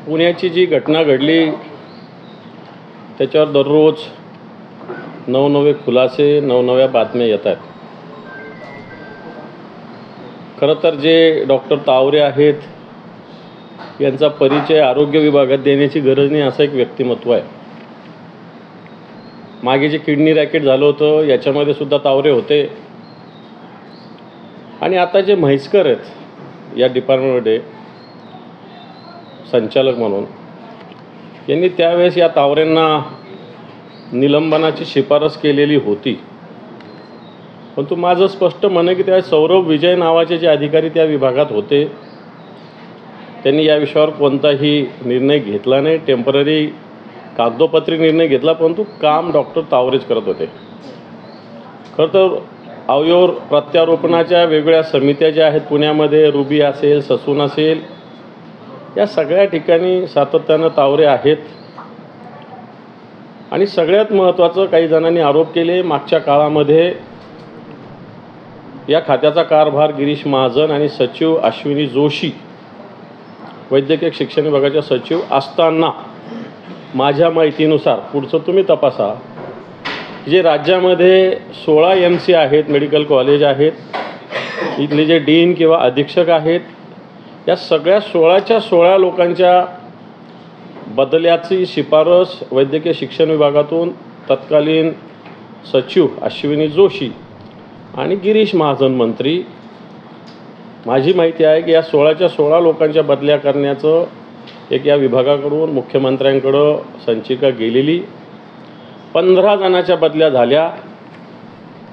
पुण्याची जी घटना घडली त्याच्यावर दररोज नवनवे खुलासे नवनव्या बातम्या येत आहेत. खरं तर जे डॉक्टर तावरे आहेत यांचा परिचय आरोग्य विभागात देण्याची गरज नाही असं एक व्यक्तिमत्व आहे. मागे जे किडनी रॅकेट झालं होतं याच्यामध्ये सुद्धा तावरे होते आणि आता जे म्हैसकर आहेत या डिपार्टमेंटमध्ये संचालक म्हणून यांनी त्यावेळेस या तावरेंना निलंबनाची शिफारस केलेली होती. परंतु माझं स्पष्ट म्हणणं आहे की त्या सौरभ विजय नावाचे जे अधिकारी त्या विभागात होते त्यांनी या विषयावर कोणताही निर्णय घेतला नाही. टेम्पररी कागदोपत्री निर्णय घेतला, परंतु काम डॉक्टर तावरेच करत होते. खरं तर अवयव प्रत्यारोपणाच्या वेगवेगळ्या समित्या ज्या आहेत पुण्यामध्ये, रुबी असेल, ससून असेल, या सगळ्या ठिकाणी सातत्यानं तावरे आहेत. आणि सगळ्यात महत्त्वाचं काही जणांनी आरोप केले, मागच्या काळामध्ये या खात्याचा कारभार गिरीश महाजन आणि सचिव अश्विनी जोशी वैद्यकीय शिक्षण विभागाच्या सचिव असताना माझ्या माहितीनुसार, पुढचं तुम्ही तपासा, जे राज्यामध्ये 16 MC आहेत, मेडिकल कॉलेज आहेत, इथले जे डीन किंवा अधीक्षक आहेत, या सगळ्या 16च्या 16 लोकांच्या बदल्याची शिफारस वैद्यकीय शिक्षण विभागातून तत्कालीन सचिव अश्विनी जोशी आणि गिरीश महाजन मंत्री, माझी माहिती आहे की या 16च्या 16 लोकांच्या बदल्या करण्याचं एक या विभागाकडून मुख्यमंत्र्यांकडं संचिका गेलेली. 15 जणांच्या बदल्या झाल्या,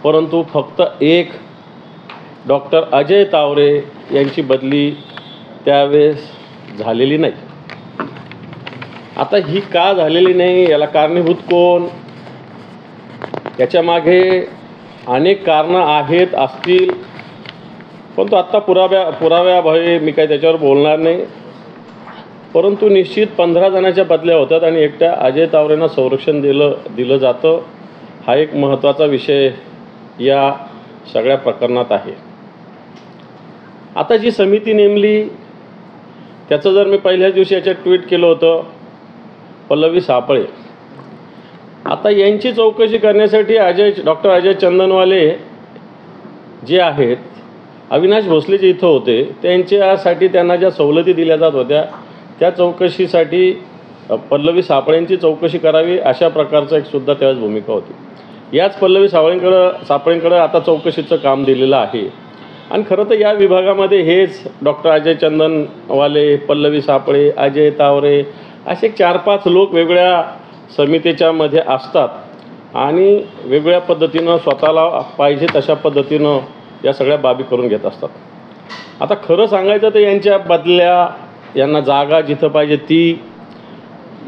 परंतु फक्त एक डॉक्टर अजय तावरे यांची बदली त्यावेळेस झालेली नाही. आता ही का झालेली नाही, याला कारणीभूत कोण, याच्या मागे अनेक कारणं आहेत असतील, परंतु आत्ता पुराव्याअभावी मी काही त्याच्यावर बोलणार नाही. परंतु निश्चित 15 जणांच्या बदल्या होतात आणि एकट्या अजय तावरेंना संरक्षण दिलं जातं. हा एक महत्त्वाचा विषय या सगळ्या प्रकरणात आहे. आता जी समिती नेमली त्याचं जर मी पहिल्याच दिवशी याच्यात ट्विट केलं होतं, पल्लवी सापळे. आता यांची चौकशी करण्यासाठी डॉक्टर अजय चंदनवाले जे आहेत, अविनाश भोसले जे इथं होते, त्यांच्यासाठी त्यांना ज्या सवलती दिल्या जात होत्या त्या चौकशीसाठी पल्लवी सापळेंची चौकशी करावी अशा प्रकारचं एक सुद्धा त्यावेळेस भूमिका होती. याच पल्लवी सापळेंकडं आता चौकशीचं काम दिलेलं आहे. आणि खरं तर या विभागामध्ये हेच डॉक्टर अजय चंदनवाले, पल्लवी सापळे, अजय तावरे असे 4-5 लोक वेगळ्या समितीच्या मध्ये असतात आणि वेगवेगळ्या पद्धतीनं स्वतःला पाहिजे तशा पद्धतीनं या सगळ्या बाबी करून घेत असतात. आता खरं सांगायचं तर यांच्या बदल्या, यांना जागा जिथं पाहिजे ती,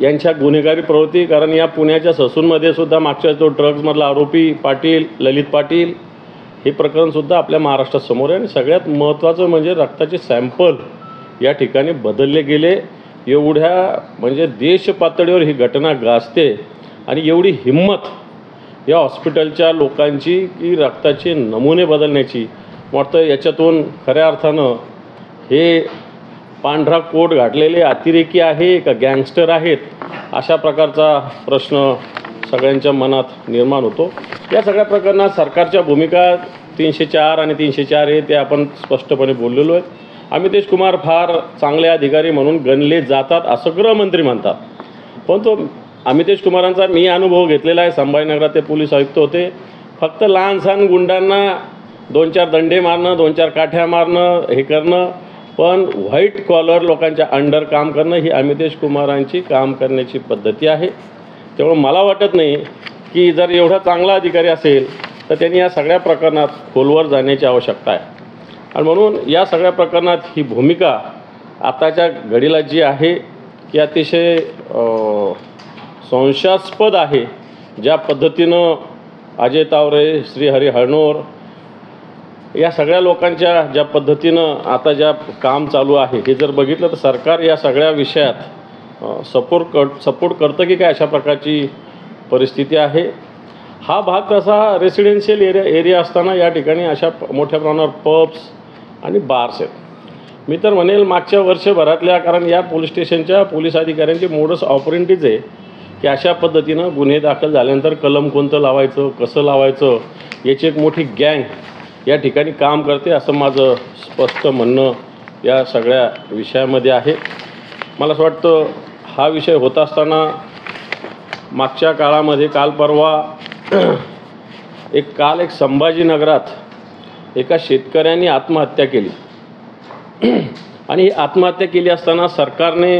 यांच्या गुन्हेगारी प्रवृत्ती, कारण या पुण्याच्या ससूनमध्ये सुद्धा मागच्या तो ड्रग्जमधला आरोपी पाटील, ललित पाटील, हे प्रकरणसुद्धा आपल्या महाराष्ट्रात समोर आहे. आणि सगळ्यात महत्त्वाचं म्हणजे रक्ताचे सॅम्पल या ठिकाणी बदलले गेले. एवढ्या म्हणजे देश पातळीवर ही घटना गाजते आणि एवढी हिंमत या हॉस्पिटलच्या लोकांची की रक्ताचे नमुने बदलण्याची. वाटतं याच्यातून खऱ्या अर्थानं हे पांढरा कोट घातलेले अतिरेकी आहे का गँगस्टर आहेत, अशा प्रकारचा प्रश्न सगळ्यांच्या मनात निर्माण होतो. या सगळ्या प्रकरणात सरकारच्या भूमिका 304 आणि 304 हे ते आपण स्पष्टपणे बोललेलो आहे. अमितेश कुमार फार चांगले अधिकारी म्हणून गणले जातात असं गृहमंत्री म्हणतात, परंतु अमितेश कुमारांचा मी अनुभव घेतलेला आहे. संभाजीनगरात ते पोलीस आयुक्त होते. फक्त लहान सहान गुंडांना 2-4 दंडे मारणं, 2-4 काठ्या मारणं, हे करणं, पण व्हाईट कॉलर लोकांच्या अंडर काम करणं ही अमितेश कुमारांची काम करण्याची पद्धती आहे. त्यामुळे मला वाटत नाही की जर एवढा चांगला अधिकारी असेल तर त्यांनी या सगळ्या प्रकरणात खोलवर जाण्याची आवश्यकता आहे. आणि म्हणून या सगळ्या प्रकरणात ही भूमिका आताच्या घडीला जी आहे की अतिशय संशयास्पद आहे. ज्या पद्धतीनं अजय तावरे, श्रीहरी हळनोर या सगळ्या लोकांच्या ज्या पद्धतीनं आता ज्या काम चालू आहे हे जर बघितलं तर सरकार या सगळ्या विषयात सपोर्ट करतं की काय, अशा प्रकारची परिस्थिती आहे. हा भाग कसा रेसिडेन्शियल एरिया असताना या ठिकाणी अशा मोठ्या प्रमाणावर पब्स आणि बार्स आहेत. मी तर म्हणेल मागच्या वर्षभरातल्या, कारण या पोलीस स्टेशनच्या पोलीस अधिकाऱ्यांची मोडस ऑपरेंटीच आहे की अशा पद्धतीनं गुन्हे दाखल झाल्यानंतर कलम कोणतं लावायचं, कसं लावायचं, याची एक मोठी गँग या ठिकाणी काम करते, असं माझं स्पष्ट म्हणणं या सगळ्या विषयामध्ये आहे. मला असं वाटतं हा विषय होत असताना मागच्या काळामध्ये काल परवा एक संभाजीनगरात एका शेतकऱ्यांनी आत्महत्या केली आणि ही आत्महत्या केली असताना सरकारने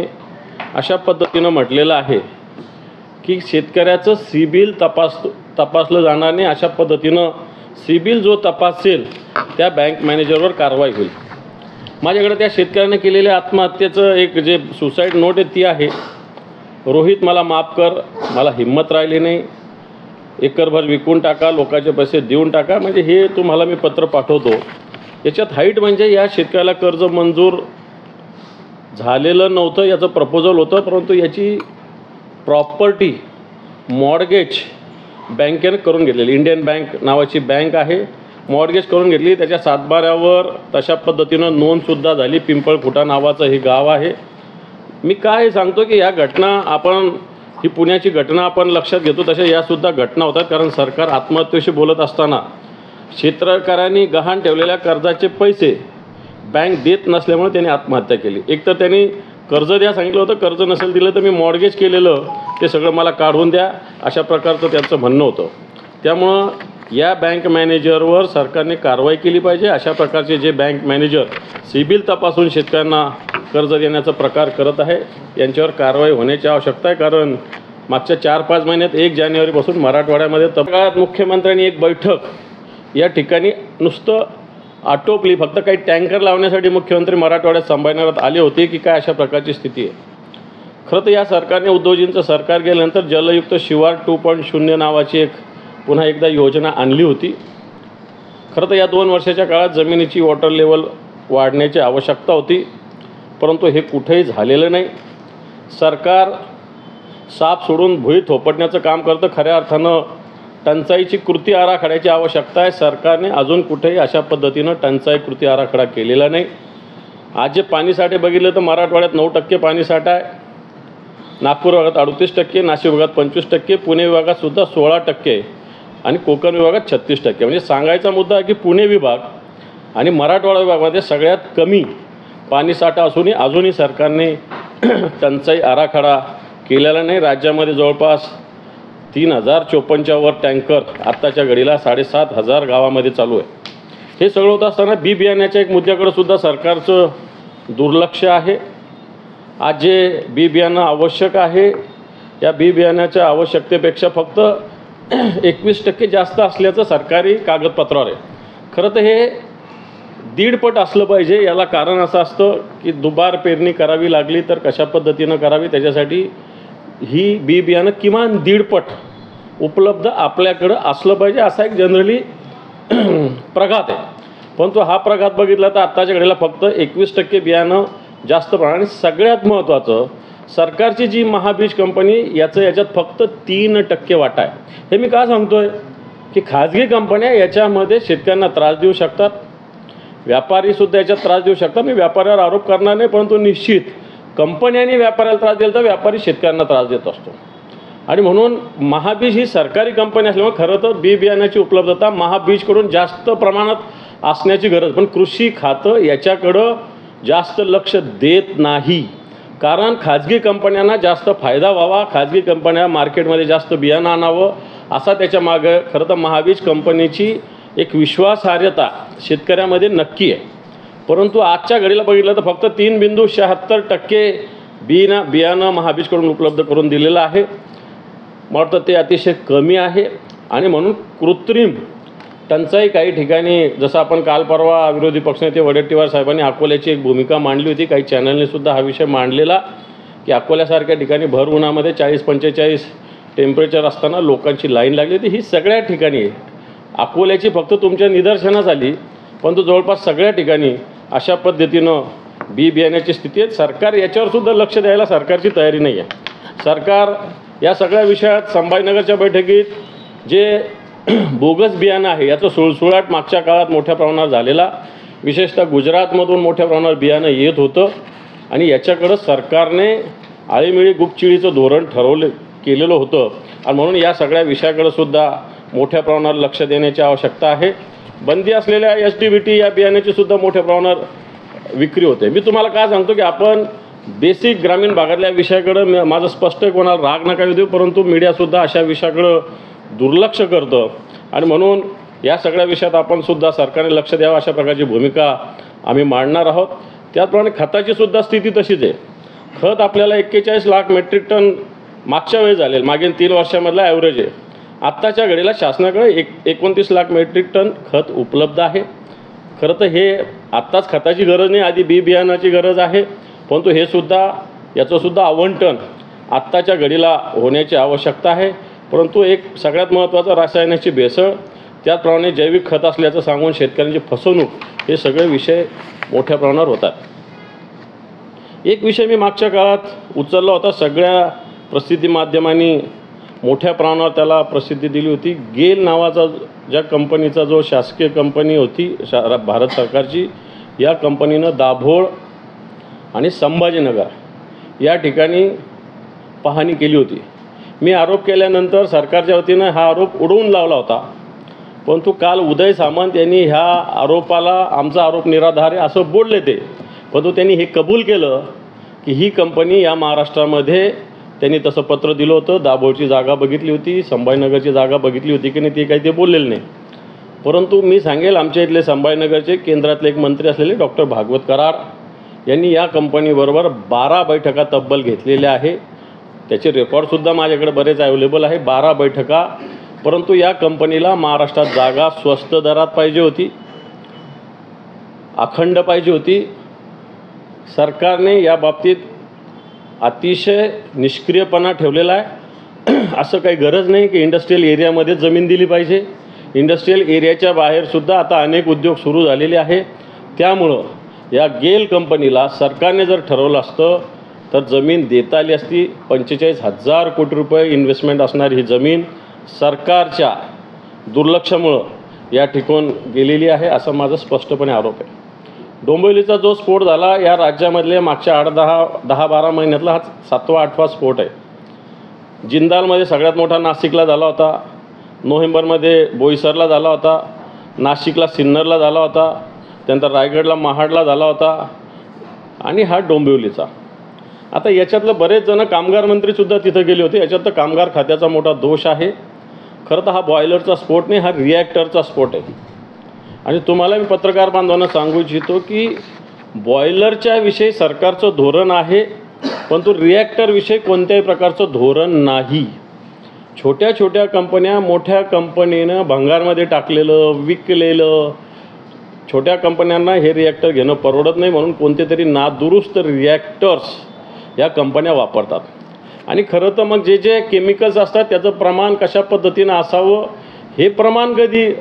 अशा पद्धतीनं म्हटलेलं आहे की शेतकऱ्याचं सिबिल तपासलं जाणार नाही, अशा पद्धतीनं सिबिल जो तपासेल त्या बँक मॅनेजरवर कारवाई होईल. माझ्याकडे त्या शेतकऱ्याने केलेल्या आत्महत्येचं एक जे सुसाईड नोट आहे ती आहे. रोहित मला माफ कर, मला हिंमत राहिली नाही, एकरभर विकून टाका, लोकांचे पैसे देऊन टाका, म्हणजे हे तुम्हाला मी पत्र पाठवतो. याच्यात हाईट म्हणजे या शेतकऱ्याला कर्ज मंजूर झालेलं नव्हतं, याचं प्रपोजल होतं, परंतु याची प्रॉपर्टी मॉर्गेज बँकेनं करून घेतलेली, इंडियन बँक नावाची बँक आहे, मॉर्गेज करून घेतली. त्याच्या सातबाऱ्यावर तशा पद्धतीनं नोंदसुद्धा झाली. पिंपळखुटा नावाचं हे गाव आहे. मी काय सांगतो की या घटना आपण, ही पुण्याची घटना आपण लक्षात घेतो, तशा यासुद्धा घटना होतात. कारण सरकार आत्महत्येशी बोलत असताना शेतकऱ्यांनी गहाण ठेवलेल्या कर्जाचे पैसे बँक देत नसल्यामुळे त्यांनी आत्महत्या केली. एक तर त्यांनी कर्ज द्या सांगितलं होतं, कर्ज नसेल दिलं तर मी मॉर्गेज केलेलं ते सगळं मला काढून द्या, अशा प्रकारचं त्यांचं म्हणणं होतं. त्यामुळं या बँक मॅनेजरवर सरकारने कारवाई केली पाहिजे. अशा प्रकारचे जे बँक मॅनेजर सिबिल तपासून शेतकऱ्यांना कर्ज देण्याचा प्रकार करत आहे, यांच्यावर कारवाई होण्याची आवश्यकता आहे. कारण मागच्या 4-5 महिन्यात 1 जानेवारीपासून मराठवाड्यामध्ये तत्काळात मुख्यमंत्र्यांनी एक बैठक या ठिकाणी नुसतं आटोपली. फक्त काही टँकर लावण्यासाठी मुख्यमंत्री मराठवाड्यात संभाजीनगरात आले होते की काय, अशा प्रकारची स्थिती आहे. खरं तर या सरकारने, उद्धवजींचं सरकार गेल्यानंतर जलयुक्त शिवार 2.0 नावाची एक पुन्हा एकदा योजना आणली होती. खरं तर या 2 वर्षाच्या काळात जमिनीची वॉटर लेवल वाढण्याची आवश्यकता होती, परंतु हे कुठेही झालेलं नाही. सरकार साप सोडून भुई थोपटण्याचं काम करतं. खऱ्या अर्थानं टंचाईची कृती आराखड्याची आवश्यकता आहे. सरकारने अजून कुठेही अशा पद्धतीनं टंचाई कृती आराखडा केलेला नाही. आज जे पाणीसाठे बघितलं तर मराठवाड्यात 9% पाणीसाठा आहे, नागपूर विभागात 38%, नाशिक विभागात 25%, पुणे विभागात सुद्धा 16% आणि कोकण विभागात 36%. म्हणजे सांगायचा मुद्दा आहे की पुणे विभाग आणि मराठवाडा विभागामध्ये सगळ्यात कमी पाणीसाठा असूनही अजूनही सरकारने टंचाई आराखडा केलेला नाही. राज्यामध्ये जवळपास 3054च्या वर टँकर आत्ताच्या घडीला 7500 गावामध्ये चालू आहे. हे सगळं होत असताना बी बियाण्याच्या एक मुद्द्याकडे सुद्धा सरकारचं दुर्लक्ष आहे. आज जे बी बियाणं आवश्यक आहे, या बी बियाण्याच्या आवश्यकतेपेक्षा फक्त 21% जास्त असल्याचं सरकारी कागदपत्रावर आहे. खरं तर हे 1.5 पट असलं पाहिजे. याला कारण असं असतं की दुबार पेरणी करावी लागली तर कशा पद्धतीनं करावी, त्याच्यासाठी ही बी बियाणं किमान 1.5 पट उपलब्ध आपल्याकडं असलं पाहिजे, असा एक जनरली प्रघात आहे. परंतु हा प्रघात बघितला तर आत्ताच्या घडीला फक्त 21% बियाणं जास्त प्रमाणात. आणि सगळ्यात महत्त्वाचं, सरकारची जी महाबीज कंपनी याच्यात फक्त 3% वाटा आहे. हे मी का सांगतो आहे की खाजगी कंपन्या याच्यामध्ये शेतकऱ्यांना त्रास देऊ शकतात, व्यापारीसुद्धा याच्यात त्रास देऊ शकतात. मी व्यापाऱ्यावर आरोप करणार नाही, परंतु निश्चित कंपन्यांनी व्यापाऱ्याला त्रास दिला तर व्यापारी शेतकऱ्यांना त्रास देत असतो. आणि म्हणून महाबीज ही सरकारी कंपनी असल्यामुळे खरं तर बी बियाण्याची उपलब्धता महाबीजकडून जास्त प्रमाणात असण्याची गरज, पण कृषी खातं याच्याकडं जास्त लक्ष देत नाही. कारण खाजगी कंपन्यांना जास्त फायदा व्हावा, खाजगी कंपन्या मार्केटमध्ये जास्त बियाणं आणावं, असा त्याच्या मागं खरं तर महाबीज कंपनीची एक विश्वासार्हता शेतकऱ्यामध्ये नक्की आहे. परंतु आजच्या घडीला बघितलं तर फक्त 3.76% बियाणं महाबीजकडून उपलब्ध करून दिलेलं आहे. मला वाटतं ते अतिशय कमी आहे. आणि म्हणून कृत्रिम टंचाई काही ठिकाणी, जसं आपण काल परवा विरोधी पक्षनेते वडेट्टीवार साहेबांनी अकोल्याची एक भूमिका मांडली होती, काही चॅनलने सुद्धा हा विषय मांडलेला की अकोल्यासारख्या ठिकाणी भर उन्हामध्ये 40-45 टेम्परेचर असताना लोकांची लाईन लागली होती. ही सगळ्या ठिकाणी आहे. अकोल्याची फक्त तुमच्या निदर्शनास आली, परंतु जवळपास सगळ्या ठिकाणी अशा पद्धतीनं बी बियाण्याची स्थिती आहे. सरकार याच्यावर सुद्धा लक्ष द्यायला सरकारची तयारी नाही आहे. सरकार या सगळ्या विषयात संभाजीनगरच्या बैठकीत जे बोगस बियाणं आहे याचं सुळसुळाट मागच्या काळात मोठ्या प्रमाणावर झालेला, विशेषतः गुजरातमधून मोठ्या प्रमाणावर बियाणं येत होतं आणि याच्याकडं सरकारने आळीमिळी गुपचिळीचं धोरण केलेलं होतं आणि म्हणून या सगळ्या विषयाकडे सुद्धा मोठ्या प्रमाणावर लक्ष देण्याची आवश्यकता आहे. बंदी असलेल्या SDBT या बियाण्याची सुद्धा मोठ्या प्रमाणावर विक्री होते. मी तुम्हाला काय सांगतो की आपण बेसिक ग्रामीण भागातल्या विषयाकडं माझं स्पष्ट कोणाला राग नका देऊ, परंतु मीडियासुद्धा अशा विषयाकडं दुर्लक्ष करतं आणि म्हणून या सगळ्या विषयात आपण सुद्धा सरकारने लक्ष द्यावं अशा प्रकारची भूमिका आम्ही मांडणार आहोत. त्याचप्रमाणे खताची सुद्धा स्थिती तशीच आहे. खत आपल्याला 41 लाख मेट्रिक टन मागच्या वेळी झालेलं, मागील 3 वर्षामधला ॲव्हरेज आहे. आत्ताच्या घडीला शासनाकडे 29 लाख मेट्रिक टन खत उपलब्ध आहे. खरं तर हे आत्ताच खताची गरज नाही, आधी बियाणाची गरज आहे, परंतु हे सुद्धा याचंसुद्धा आवंटन आत्ताच्या घडीला होण्याची आवश्यकता आहे. परंतु एक सगळ्यात महत्त्वाचं रासायनिकची भेसळ, त्याचप्रमाणे जैविक खत असल्याचं सांगून शेतकऱ्यांची फसवणूक, हे सगळे विषय मोठ्या प्रमाणावर होतात. एक विषय मी मागच्या काळात उचलला होता, सगळ्या प्रसिद्धी माध्यमांनी मोठ्या प्रमाणावर त्याला प्रसिद्धी दिली होती. गेल नावाचा ज्या कंपनीचा जो शासकीय कंपनी होती भारत सरकारची, या कंपनीनं दाभोळ आणि संभाजीनगर या ठिकाणी पाहणी केली होती. मी आरोप केल्यानंतर सरकारच्या वतीनं हा आरोप उडवून लावला होता, परंतु काल उदय सामंत यांनी ह्या आरोपाला आमचा आरोप निराधार आहे असं बोलले ते, परंतु त्यांनी हे कबूल केलं की ही कंपनी या महाराष्ट्रामध्ये, त्यांनी तसं पत्र दिलं होतं. दाभोळची जागा बघितली होती, संभाजीनगरची जागा बघितली होती की नाही ते काही ते बोललेलं नाही. परंतु मी सांगेल, आमच्या इथले संभाजीनगरचे केंद्रातले एक मंत्री असलेले डॉक्टर भागवत कराड यांनी या कंपनीबरोबर 12 बैठका तब्बल घेतलेल्या आहे. त्याचे रेकॉर्डसुद्धा माझ्याकडे बरेच अवेलेबल आहे. 12 बैठका. परंतु या कंपनीला महाराष्ट्रात जागा स्वस्त दरात पाहिजे होती, अखंड पाहिजे होती. सरकारने या बाबतीत अतिशय निष्क्रियपणा ठेवलेला आहे. असं काही गरज नाही की इंडस्ट्रियल एरियामध्ये जमीन दिली पाहिजे. इंडस्ट्रियल एरियाच्या बाहेरसुद्धा आता अनेक उद्योग सुरू झालेले आहे. त्यामुळं या गेल कंपनीला सरकारने जर ठरवलं असतं तर जमीन देता आली असती. 45,000 कोटी रुपये इन्व्हेस्टमेंट असणारी ही जमीन सरकारच्या दुर्लक्षामुळं या ठिकाण गेलेली आहे, असा माझा स्पष्टपणे आरोप आहे. डोंबिवलीचा जो स्फोट झाला, या राज्यामधले मागच्या 10-12 महिन्यातला हा 7वा-8वा स्फोट आहे. जिंदालमध्ये सगळ्यात मोठा नाशिकला झाला होता, नोव्हेंबरमध्ये बोईसरला झाला होता, नाशिकला सिन्नरला झाला होता, त्यानंतर रायगडला महाडला झाला होता आणि हा डोंबिवलीचा. आता याच्यातलं बरेच जण कामगार मंत्रीसुद्धा तिथं गेले होते. याच्यात तर कामगार खात्याचा मोठा दोष आहे. खरं तर हा बॉयलरचा स्फोट नाही, हा रिॲक्टरचा स्फोट आहे. आणि तुम्हाला मी पत्रकार बांधवांना सांगू इच्छितो की बॉयलरच्या विषयी सरकारचं धोरण आहे, परंतु रिॲक्टरविषयी कोणत्याही प्रकारचं धोरण नाही. छोट्या छोट्या कंपन्या मोठ्या कंपनीनं भंगारमध्ये टाकलेलं, विकलेलं. छोट्या कंपन्यांना हे रिॲक्टर घेणं परवडत नाही, म्हणून कोणते तरी नादुरुस्त रिॲक्टर्स या कंपन्या वापरतात. आणि खरं तर मग जे जे केमिकल्स असतात त्याचं प्रमाण कशा पद्धतीनं असावं, हे प्रमाण कधी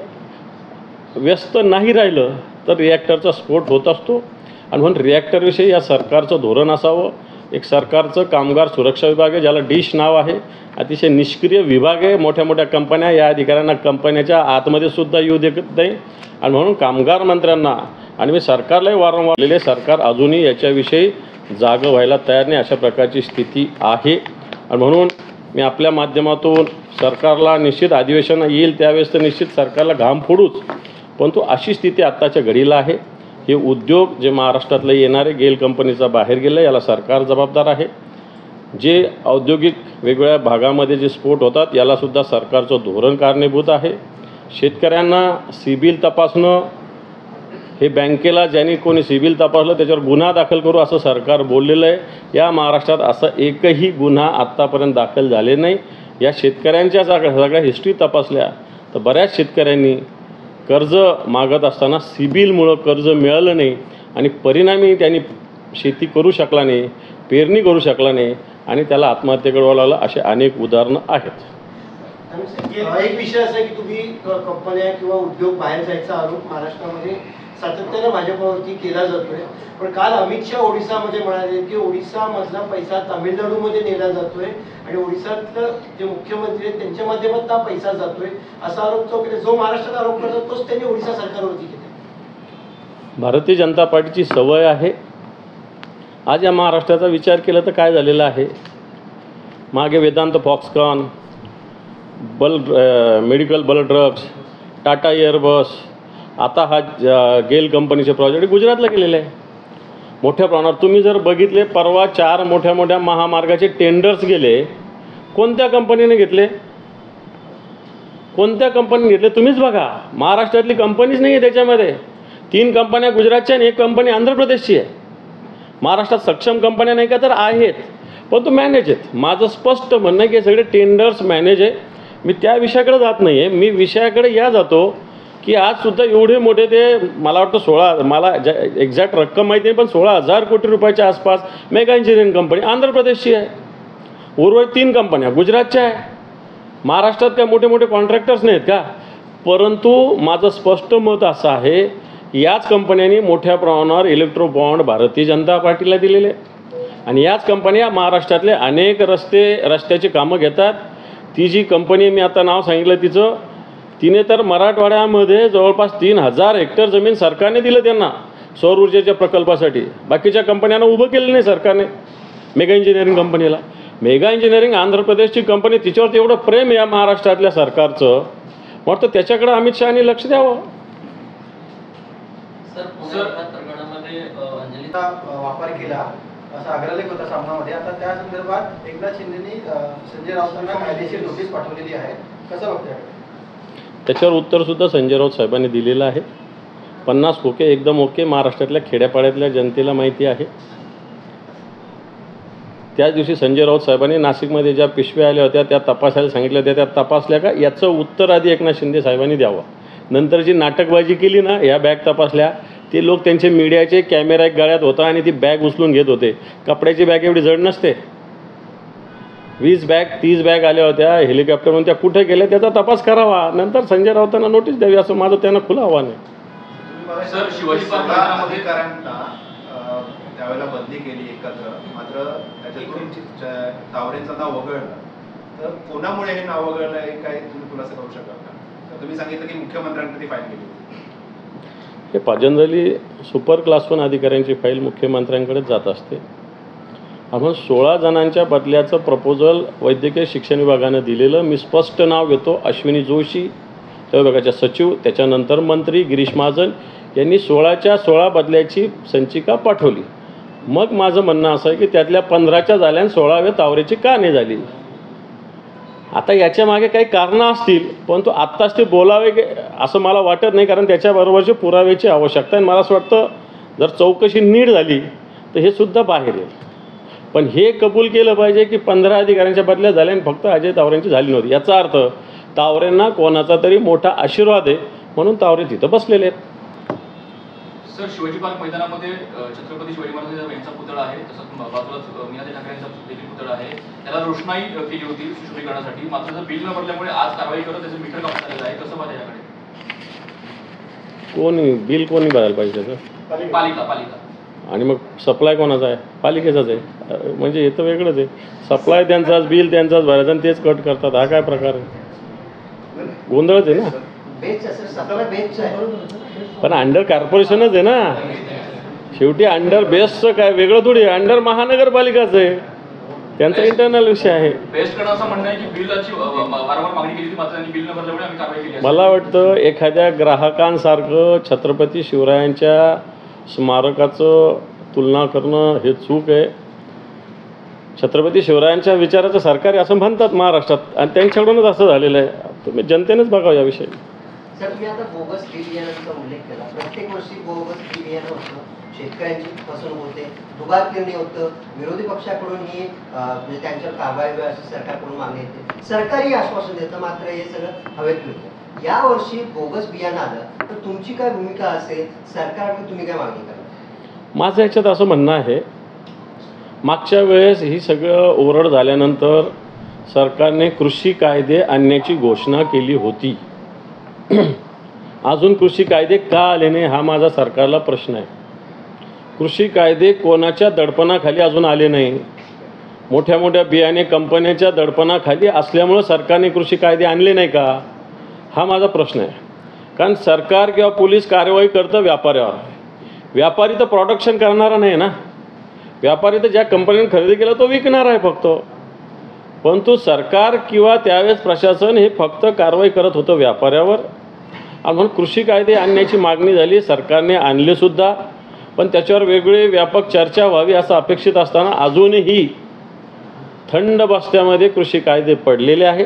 व्यस्त नाही राहिलं तर रिॲक्टरचा स्फोट होत असतो. आणि म्हणून रिॲक्टरविषयी या सरकारचं धोरण असावं. एक सरकारचं कामगार सुरक्षा विभाग आहे, ज्याला डिश नाव आहे, अतिशय निष्क्रिय विभाग आहे. मोठ्या मोठ्या कंपन्या, या अधिकाऱ्यांना कंपन्याच्या आतमध्ये सुद्धा येऊ देत नाही. आणि म्हणून कामगार मंत्र्यांना आणि मी सरकारलाही वारंवार सरकार अजूनही याच्याविषयी जागं व्हायला तयार नाही, अशा प्रकारची स्थिती आहे. आणि म्हणून मी आपल्या माध्यमातून सरकारला निश्चित अधिवेशन येईल त्यावेळेस तर निश्चित सरकारला घाम फोडूच, परंतु अशी स्थिती आत्ताच्या घडीला आहे. हे उद्योग जे महाराष्ट्रातले येणारे गेल कंपनीचा बाहेर गेलं, याला सरकार जबाबदार आहे. जे औद्योगिक वेगवेगळ्या भागामध्ये जे स्फोट होतात यालासुद्धा सरकारचं धोरण कारणीभूत आहे. शेतकऱ्यांना सिबिल तपासणं, हे बँकेला ज्यांनी कोणी सिबिल तपासलं त्याच्यावर गुन्हा दाखल करू असं सरकार बोललेलं आहे. या महाराष्ट्रात असा एकही गुन्हा आत्तापर्यंत दाखल झाले नाही. या शेतकऱ्यांच्या सगळ्या हिस्ट्री तपासल्या तर बऱ्याच शेतकऱ्यांनी कर्ज मागत असताना सिबिलमुळं कर्ज मिळालं नाही आणि परिणामी त्यांनी शेती करू शकला नाही, पेरणी करू शकला नाही आणि त्याला आत्महत्येकडे वळवलं. असे अनेक उदाहरणं आहेत. एक विषय असा आहे की तुम्ही कंपन्या किंवा उद्योग बाहेर जायचा आरोप महाराष्ट्रामध्ये सातत्याने भाजपवरती केला जातोय. पण काल अमित शहा ओडिसामध्ये म्हणाले की ओडिसामधला पैसा तामिळनाडूमध्ये नेला जातोय आणि ओडिसातलं जे मुख्यमंत्री आहेत त्यांच्या माध्यमातून हा पैसा जातोय, असा आरोप जो महाराष्ट्रात आरोप करतात तोच त्यांनी ओडिसा सरकारवरती केला. भारतीय जनता पार्टीची सवय आहे. आज या महाराष्ट्राचा विचार केला तर काय झालेलं आहे, मागे वेदांत फॉक्सकॉन, मेडिकल बल ड्रग्स, टाटा एअरबस, आता हा गेल कंपनीचे प्रोजेक्ट गुजरातला गेलेले आहे मोठ्या प्रमाणावर. तुम्ही जर बघितले, परवा 4 मोठ्या मोठ्या महामार्गाचे टेंडर्स गेले. कोणत्या कंपनीने घेतले? कोणत्या कंपनीने घेतले तुम्हीच बघा. महाराष्ट्रातली कंपनीच नाही आहे त्याच्यामध्ये. 3 कंपन्या गुजरातच्या आणि 1 कंपनी आंध्र प्रदेशची आहे. महाराष्ट्रात सक्षम कंपन्या नाही का तर आहेत, पण तो मॅनेज आहेत. माझं स्पष्ट म्हणणं आहे की सगळे टेंडर्स मॅनेज आहे. मी त्या विषयाकडे जात नाही आहे. मी विषयाकडे या जातो की आजसुद्धा एवढे मोठे ते मला वाटतं मला एक्झॅक्ट रक्कम माहिती नाही, पण 16,000 कोटी रुपयाच्या आसपास मेगा इंजिनिअरिंग कंपनी आंध्र प्रदेशची आहे. उर्वरित 3 कंपन्या गुजरातच्या आहे. महाराष्ट्रात काय मोठे मोठे कॉन्ट्रॅक्टर्स नाहीत का? परंतु माझं स्पष्ट मत असं आहे, याच कंपन्यांनी मोठ्या प्रमाणावर इलेक्ट्रो बॉन्ड भारतीय जनता पार्टीला दिलेले आणि याच कंपन्या महाराष्ट्रातले अनेक रस्त्याची कामं घेतात. ती जी कंपनी मी आता नाव सांगितलं तिने तर मराठवाड्यामध्ये जवळपास 3,000 हेक्टर जमीन सरकारने दिलं त्यांना सौर ऊर्जेच्या प्रकल्पासाठी. बाकीच्या कंपन्यांना उभं केलं नाही सरकारने. मेगा इंजिनिअरिंग कंपनीला, मेगा इंजिनिअरिंग आंध्र प्रदेशची कंपनी, तिच्यावर एवढं प्रेम आहे या महाराष्ट्रातल्या सरकारचं, वाटतं त्याच्याकडे अमित शहानी लक्ष द्यावं. वापर केला असा अग्रलेख होता सामनामध्ये. आता त्या संदर्भात एकनाथ शिंदेनी संजय राऊतांना कायदेशीर नोटीस पाठवलेली आहे. कसं बघताय? त्याच्यावर उत्तरसुद्धा संजय राऊत साहेबांनी दिलेलं आहे. 50 खोके एकदम ओके. महाराष्ट्रातल्या खेड्यापाड्यातल्या जनतेला माहिती आहे. त्याच दिवशी संजय राऊत साहेबांनी नाशिकमध्ये ज्या पिशव्या आल्या होत्या त्या तपासायला सांगितल्या होत्या, त्या तपासल्या का याचं उत्तर आधी एकनाथ शिंदे साहेबांनी द्यावं. नंतर जी नाटकबाजी केली ना, ह्या बॅग तपासल्या, ते लोक त्यांचे मीडियाचे कॅमेरा एक गळ्यात होता आणि ती बॅग उचलून घेत होते. कपड्याची बॅग एवढी जड नसते. 20 बॅग 30 बॅग आल्या होत्या हेलिकॉप्टरमधून, त्या कुठे गेल्या त्याचा तपास करावा. नंतर संजय राऊतांना नोटीस द्यावी, असं माझं त्यांना खुलं आव्हान आहे. सर, शिवाजी पार्क त्यावेळेला बदली केली एकत्र, मात्र त्याच्यातून तावरेंचं नाव वगळलं, तर कोणामुळे हे नाव वगळलं आहे काय तुम्ही खुलासा करू शकाल का? तर तुम्ही सांगितलं की मुख्यमंत्र्यांकडे फाईल केली होती. हे पाजंजली सुपर क्लास 1 अधिकाऱ्यांची फाईल मुख्यमंत्र्यांकडेच जात असते. आपण 16 जणांच्या बदल्याचं प्रपोजल वैद्यकीय शिक्षण विभागानं दिलेलं. मी स्पष्ट नाव घेतो, अश्विनी जोशी त्या विभागाच्या सचिव, त्याच्यानंतर मंत्री गिरीश महाजन यांनी 16च्या 16 बदल्याची संचिका पाठवली. मग माझं म्हणणं असं आहे की त्यातल्या 15च्या झाल्या आणि 16व्या तावरेची का नाही झाली. आता याच्या मागे काही कारणं असतील, परंतु आत्ताच ते बोलावे असं मला वाटत नाही, कारण त्याच्याबरोबरचे पुराव्याची आवश्यकता आहे. मला असं वाटतं जर चौकशी नीट झाली तर हे सुद्धा बाहेर येईल. पण हे कबूल केलं पाहिजे की 15 अधिकाऱ्यांच्या बदल्या झाल्या आणि फक्त अजय तावरेंची झाली नव्हती. याचा अर्थ तावरेंना कोणाचा तरी मोठा आशीर्वाद आहे म्हणून तावरे तिथं बसलेले आहेत. सर, शिवाजी पार्क मैदानामध्ये छत्रपती शिवाजी महाराज यांचा पुतळा आहे, तसंच बाजूलाच मीनाताई ठाकरे यांचा देखील पुतळा आहे. त्याला रोषणाई केली होती सुशोभीकरणासाठी, मात्र जर बिल न भरल्यामुळे आज कारवाई करत त्याचं मीटर कापण्यात आलेलं आहे. कसं पाहिजे याकडे? कोणी भरायला पाहिजे त्याचं? पालिका. आणि मग सप्लाय कोणाचा आहे? पालिकेचाच आहे. म्हणजे हे तर वेगळंच आहे. सप्लाय त्यांचाच, बिल त्यांचाच भरायचं आणि तेच कट करतात. हा काय प्रकार आहे? गोंधळच आहे ना. पण अंडर कॉर्पोरेशनच आहे ना शेवटी. अंडर बेस्टचं काय वेगळं थोडी, अंडर महानगरपालिकाच आहे, त्यांचा इंटरनल विषय आहे. बेस्ट करणं असं म्हणणं आहे की बिलाची वारंवार मागणी केली होती, मात्र त्यांनी बिल न भरल्यामुळे आम्ही कारवाई केली. मला वाटतं एखाद्या ग्राहकांसारखं छत्रपती शिवरायांच्या स्मारकाचं तुलना करणं हे चूक आहे. छत्रपती शिवरायांच्या विचाराचं सरकार असं म्हणतात महाराष्ट्रात, आणि त्यांच्याकडूनच असं झालेलं आहे. तुम्ही जनतेनेच बघावं याविषयी. सर, तुम्ही आता बोगस बी बियाणांचा उल्लेख केला. प्रत्येक वर्षी बोगस बी बियाणं होतं, शेतकऱ्यांची फसवणूक होते, दुबार पेरणी होतं, विरोधी पक्षाकडूनही म्हणजे त्यांच्यावर कारवाई असं सरकारकडून मागणी येते, सरकारही आश्वासन देतं, मात्र हे सगळं हवेत मिळतं. या वर्षी बोगस बियाणं आलं तर तुमची काय भूमिका असेल, सरकारकडून तुम्ही काय मागणी करा? माझं याच्यात असं म्हणणं आहे, मागच्या वेळेस ही सगळं ओरड झाल्यानंतर सरकारने कृषी कायदे आणण्याची घोषणा केली होती. अजून कृषी कायदे का आले नाही हा माझा सरकारला प्रश्न आहे. कृषी कायदे कोणाच्या दडपणाखाली अजून आले नाही. मोठ्या मोठ्या बियाणे कंपन्यांच्या दडपणाखाली असल्यामुळं सरकारने कृषी कायदे आणले नाही का हा माझा प्रश्न आहे. कारण सरकार किंवा पोलीस कारवाई करतं व्यापाऱ्यावर. व्यापारी तर प्रोडक्शन करणारा नाही ना, व्यापारी तर ज्या कंपनीने खरेदी केला तो विकणार आहे फक्त. परंतु सरकार किंवा त्यावेळेस प्रशासन हे फक्त कारवाई करत होतं व्यापाऱ्यावर. आणि म्हणून कृषी कायदे आणण्याची मागणी झाली, सरकारने आणलेसुद्धा, पण त्याच्यावर वेगळे व्यापक चर्चा व्हावी असं अपेक्षित असताना अजूनही थंड बस्त्यामध्ये कृषी कायदे पडलेले आहे.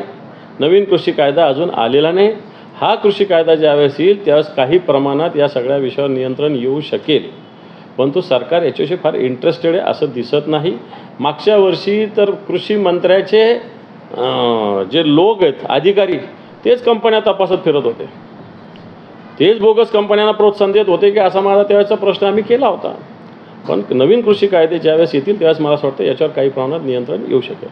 नवीन कृषी कायदा अजून आलेला नाही. हा कृषी कायदा ज्यावेळेस येईल त्यावेळेस काही प्रमाणात या सगळ्या विषयावर नियंत्रण येऊ शकेल. परंतु सरकार याच्याविषयी फार इंटरेस्टेड आहे असं दिसत नाही. मागच्या वर्षी तर कृषी मंत्र्याचे जे लोक आहेत अधिकारी तेच कंपन्या तपासत फिरत होते, तेच बोगस कंपन्यांना प्रोत्साहन देत होते की असा माझा त्यावेळेचा प्रश्न आम्ही केला होता. पण नवीन कृषी कायदे ज्यावेळेस येतील त्यावेळेस मला असं वाटतं याच्यावर काही प्रमाणात नियंत्रण येऊ शकेल.